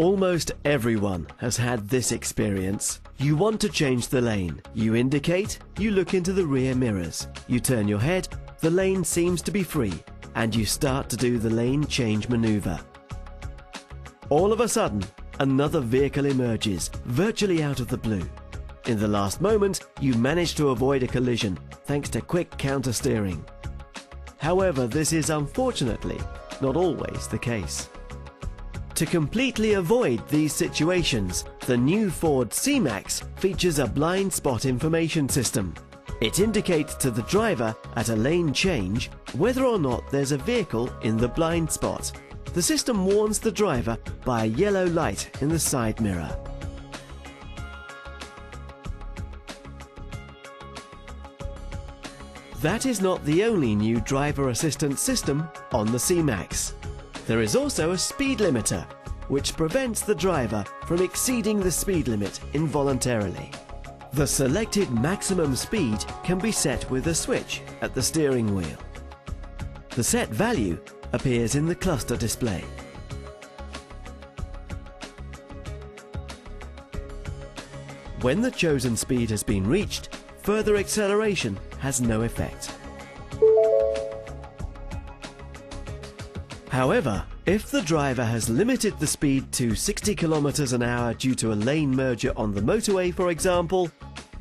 Almost everyone has had this experience. You want to change the lane. You indicate, you look into the rear mirrors. You turn your head, the lane seems to be free, and you start to do the lane change maneuver. All of a sudden, another vehicle emerges, virtually out of the blue. In the last moment, you manage to avoid a collision thanks to quick counter-steering. However, this is unfortunately not always the case. To completely avoid these situations, the new Ford C-Max features a blind spot information system. It indicates to the driver at a lane change whether or not there's a vehicle in the blind spot. The system warns the driver by a yellow light in the side mirror. That is not the only new driver assistance system on the C-Max. There is also a speed limiter, which prevents the driver from exceeding the speed limit involuntarily. The selected maximum speed can be set with a switch at the steering wheel. The set value appears in the cluster display. When the chosen speed has been reached, further acceleration has no effect. However, if the driver has limited the speed to 60 km an hour due to a lane merger on the motorway, for example,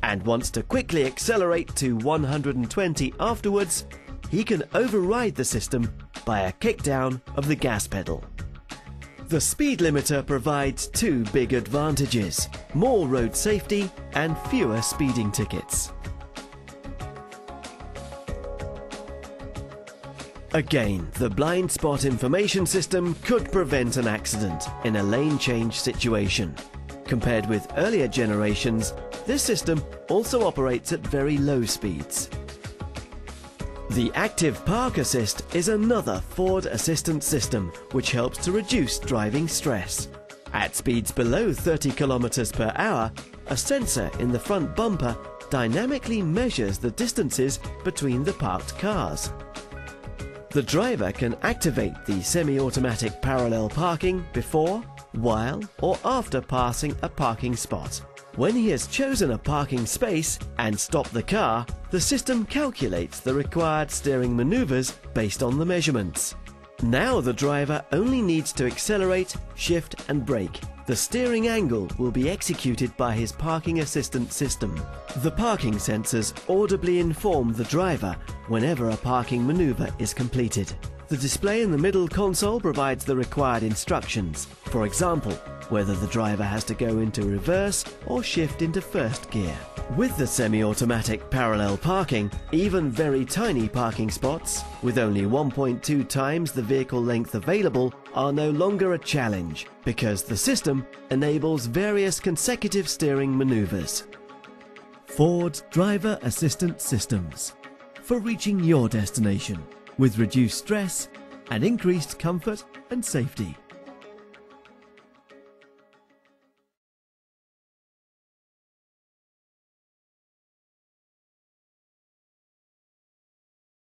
and wants to quickly accelerate to 120 afterwards, he can override the system by a kickdown of the gas pedal. The speed limiter provides two big advantages: more road safety and fewer speeding tickets. Again, the blind spot information system could prevent an accident in a lane change situation. Compared with earlier generations, this system also operates at very low speeds. The Active Park Assist is another Ford assistance system which helps to reduce driving stress. At speeds below 30 km per hour, a sensor in the front bumper dynamically measures the distances between the parked cars. The driver can activate the semi-automatic parallel parking before, while, or after passing a parking spot. When he has chosen a parking space and stopped the car, the system calculates the required steering maneuvers based on the measurements. Now the driver only needs to accelerate, shift and brake. The steering angle will be executed by his parking assistance system. The parking sensors audibly inform the driver whenever a parking maneuver is completed. The display in the middle console provides the required instructions. For example, whether the driver has to go into reverse or shift into first gear. With the semi-automatic parallel parking, even very tiny parking spots, with only 1.2 times the vehicle length available, are no longer a challenge, because the system enables various consecutive steering maneuvers. Ford Driver Assistance Systems, for reaching your destination with reduced stress and increased comfort and safety.